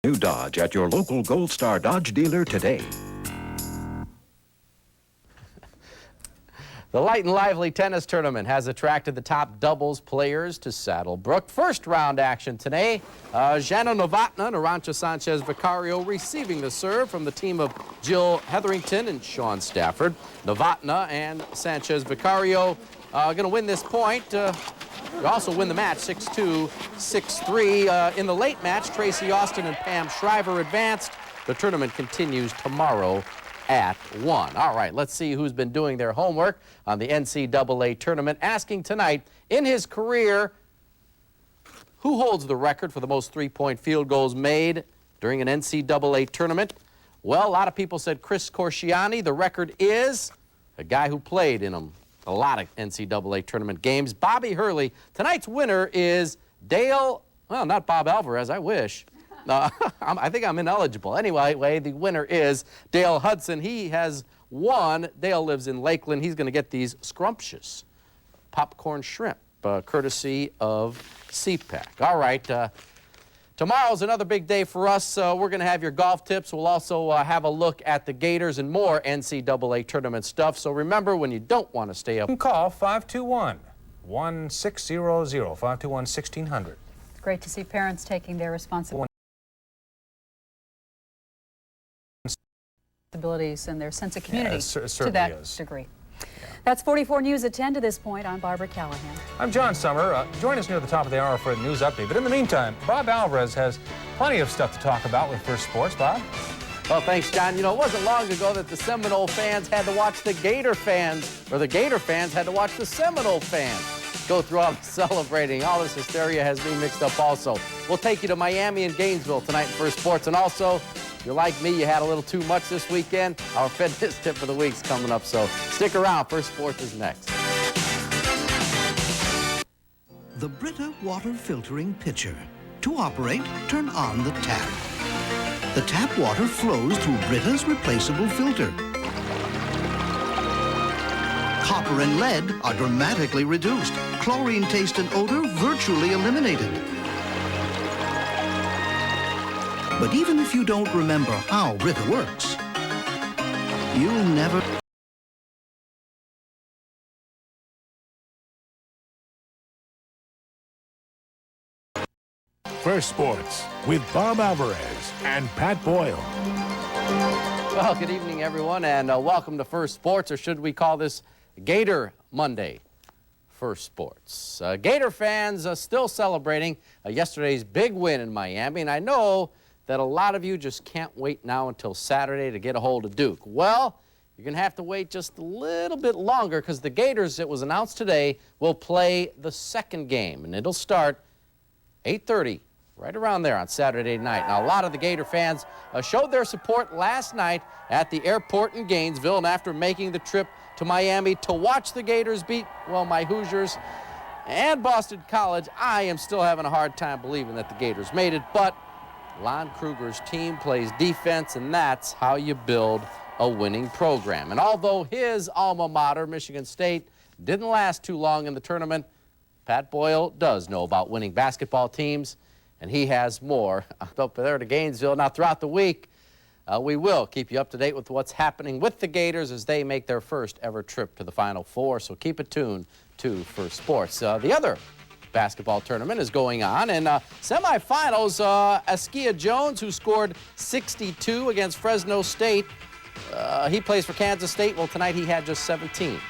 New Dodge at your local Gold Star Dodge dealer today. The Light and Lively tennis tournament has attracted the top doubles players to Saddlebrook. First round action today. Jana Novotna and Arantxa Sanchez Vicario receiving the serve from the team of Jill Hetherington and Sean Stafford. Novotna and Sanchez Vicario going to win this point. They also win the match 6-2, 6-3. In the late match, Tracy Austin and Pam Shriver advanced. The tournament continues tomorrow at 1. All right, let's see who's been doing their homework on the NCAA tournament. Asking tonight, in his career, who holds the record for the most three-point field goals made during an NCAA tournament? Well, a lot of people said Chris Corciani. The record is a guy who played in a lot of NCAA tournament games. Bobby Hurley. Tonight's winner is Dale, well, not Bob Alvarez, I wish. I think I'm ineligible. Anyway, the winner is Dale Hudson. He has won. Dale lives in Lakeland. He's going to get these scrumptious popcorn shrimp, courtesy of CPAC. All right. Tomorrow's another big day for us. We're going to have your golf tips. We'll also have a look at the Gators and more NCAA tournament stuff. So remember, when you don't want to stay up, call 521-1600, 521-1600. Great to see parents taking their responsibilities and their sense of community to that degree. Yeah. That's 44 News at 10 to this point. I'm Barbara Callahan. I'm John Summer. Join us near the top of the hour for a news update. But in the meantime, Bob Alvarez has plenty of stuff to talk about with First Sports. Bob? Well, thanks, John. You know, it wasn't long ago that the Seminole fans had to watch the Gator fans, or the Gator fans had to watch the Seminole fans go through all the celebrating. All this hysteria has been mixed up also. We'll take you to Miami and Gainesville tonight in First Sports. And also, if you're like me, you had a little too much this weekend, our fitness tip of the week's coming up. So stick around. First Sports is next. The Brita water filtering pitcher. To operate, turn on the tap. The tap water flows through Brita's replaceable filter. Copper and lead are dramatically reduced. Chlorine taste and odor virtually eliminated. But even if you don't remember how Brita works, you'll never... First Sports with Bob Alvarez and Pat Boyle. Well, good evening, everyone, and welcome to First Sports, or should we call this Gator Monday? First Sports. Gator fans still celebrating yesterday's big win in Miami, and I know that a lot of you just can't wait now until Saturday to get a hold of Duke. Well, you're going to have to wait just a little bit longer because the Gators, it was announced today, will play the second game, and it'll start 8:30, right around there on Saturday night. Now, a lot of the Gator fans showed their support last night at the airport in Gainesville, and after making the trip to Miami to watch the Gators beat, well, my Hoosiers and Boston College, I am still having a hard time believing that the Gators made it, but Lon Kruger's team plays defense, and that's how you build a winning program. And although his alma mater, Michigan State, didn't last too long in the tournament, Pat Boyle does know about winning basketball teams, and he has more up there to Gainesville. Now, throughout the week, we will keep you up to date with what's happening with the Gators as they make their first ever trip to the Final Four, so keep it tuned to First Sports. The other basketball tournament is going on. In semifinals, Askia Jones, who scored 62 against Fresno State, he plays for Kansas State. Well, tonight he had just 17.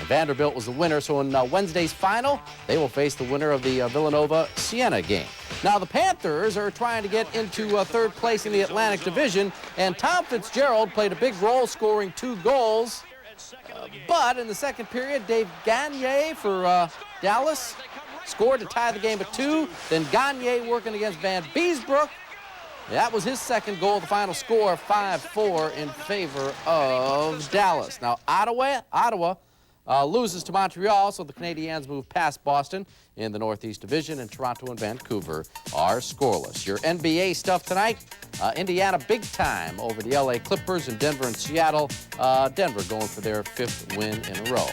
And Vanderbilt was the winner, so in Wednesday's final, they will face the winner of the Villanova-Siena game. Now, the Panthers are trying to get into third place in the Atlantic Division, and Tom Fitzgerald played a big role, scoring 2 goals. But in the second period, Dave Gagne for Dallas scored to tie the game at 2. Then Gagne working against Van Beesbrook. That was his second goal. The final score, 5-4 in favor of Dallas. Now, Ottawa loses to Montreal, so the Canadiens move past Boston in the Northeast Division, and Toronto and Vancouver are scoreless. Your NBA stuff tonight, Indiana big time over the LA Clippers, and Denver and Seattle. Denver going for their 5th win in a row.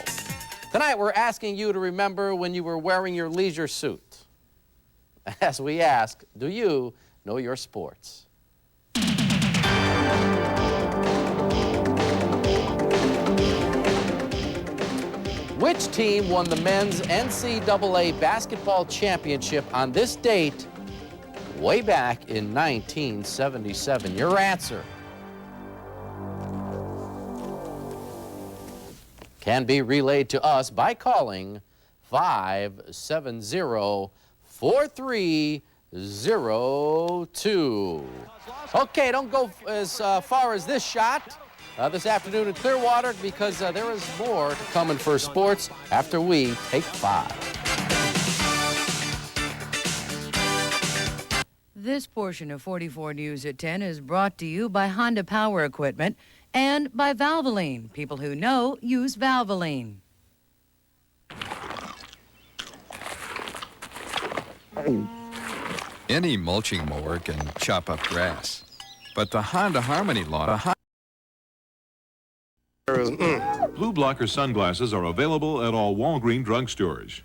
Tonight we're asking you to remember when you were wearing your leisure suit. As we ask, do you Know Your Sports. Which team won the men's NCAA basketball championship on this date way back in 1977? Your answer can be relayed to us by calling 570-4302. Okay, don't go as far as this shot this afternoon in Clearwater, because there is more to come in First Sports after we take 5. This portion of 44 News at 10 is brought to you by Honda Power Equipment and by Valvoline. People who know use Valvoline. Any mulching mower can chop up grass, but the Honda Harmony lawn... Blue blocker sunglasses are available at all Walgreens drugstores.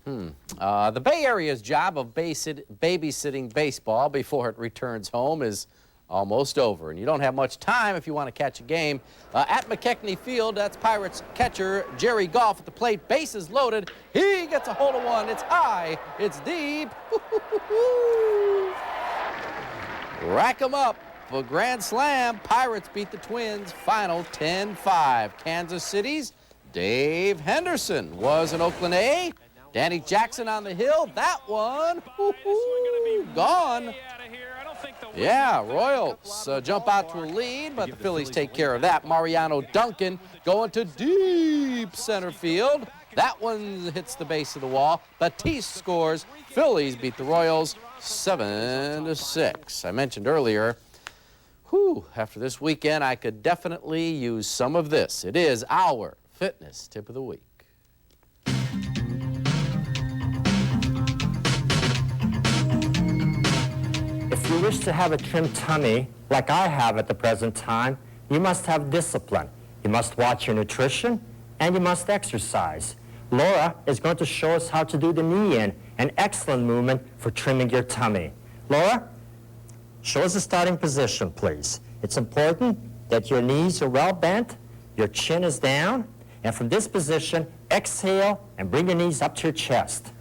The Bay Area's job of babysitting baseball before it returns home is almost over, and you don't have much time if you want to catch a game. At McKechnie Field, that's Pirates catcher Jerry Goff at the plate, bases loaded. He gets a hold of one. It's high, it's deep. Rack 'em up. A grand slam. Pirates beat the Twins. Final 10-5. Kansas City's Dave Henderson was an Oakland A. Danny Jackson on the hill. That one, gone. Yeah, Royals jump out to a lead, but the Phillies take care of that. Mariano Duncan going to deep center field. That one hits the base of the wall. Batiste scores. Phillies beat the Royals 7-6. I mentioned earlier, after this weekend, I could definitely use some of this. It is our fitness tip of the week. If you wish to have a trim tummy, like I have at the present time, you must have discipline. You must watch your nutrition, and you must exercise. Laura is going to show us how to do the knee-in, an excellent movement for trimming your tummy. Laura, show us the starting position, please. It's important that your knees are well bent, your chin is down, and from this position, exhale and bring your knees up to your chest.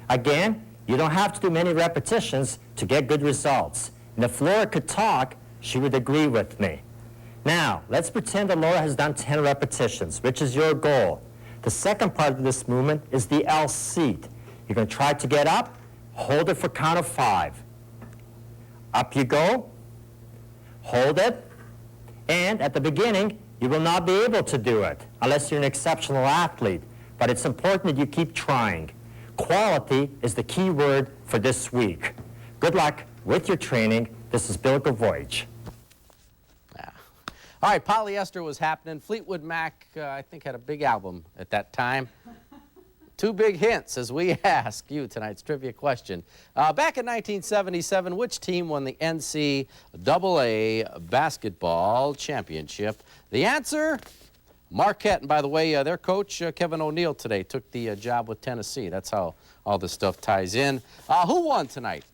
Again, you don't have to do many repetitions to get good results. And if Laura could talk, she would agree with me. Now, let's pretend that Laura has done 10 repetitions, which is your goal. The second part of this movement is the L seat. You're going to try to get up, hold it for a count of 5. Up you go, hold it, and at the beginning, you will not be able to do it unless you're an exceptional athlete. But it's important that you keep trying. Quality is the key word for this week. Good luck with your training. This is Bill Gavoyage. All right, polyester was happening. Fleetwood Mac, I think, had a big album at that time. 2 big hints as we ask you tonight's trivia question. Back in 1977, which team won the NCAA basketball championship? The answer, Marquette. And by the way, their coach, Kevin O'Neill, today took the job with Tennessee. That's how all this stuff ties in. Who won tonight?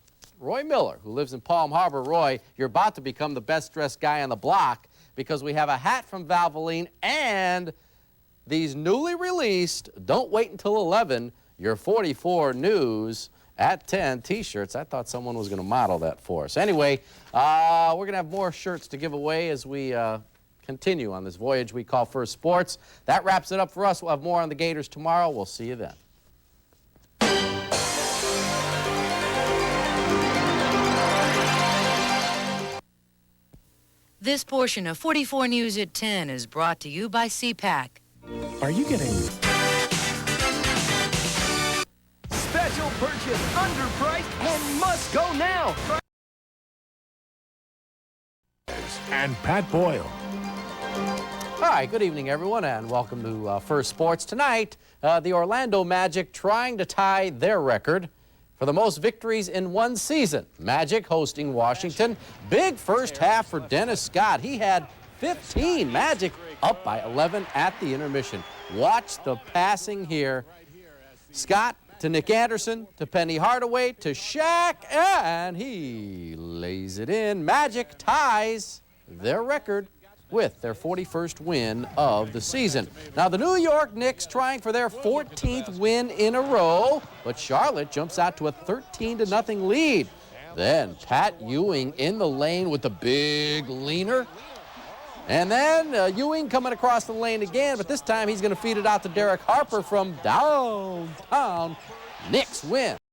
Roy Miller, who lives in Palm Harbor. Roy, you're about to become the best-dressed guy on the block because we have a hat from Valvoline and these newly released, don't wait until 11, your 44 News at 10 T-shirts. I thought someone was going to model that for us. Anyway, we're going to have more shirts to give away as we continue on this voyage we call First Sports. That wraps it up for us. We'll have more on the Gators tomorrow. We'll see you then. This portion of 44 News at 10 is brought to you by CPAC. Are you getting... Special purchase, underpriced, and must go now. And Pat Boyle. All right, good evening, everyone, and welcome to First Sports. Tonight, the Orlando Magic trying to tie their record for the most victories in one season. Magic hosting Washington. Big first half for Dennis Scott. He had 15. Magic up by 11 at the intermission. Watch the passing here. Scott to Nick Anderson, to Penny Hardaway, to Shaq, and he lays it in. Magic ties their record with their 41st win of the season. Now, the New York Knicks trying for their 14th win in a row, but Charlotte jumps out to a 13-0 lead. Then Pat Ewing in the lane with the big leaner. And then Ewing coming across the lane again, but this time he's going to feed it out to Derek Harper from downtown. Knicks win.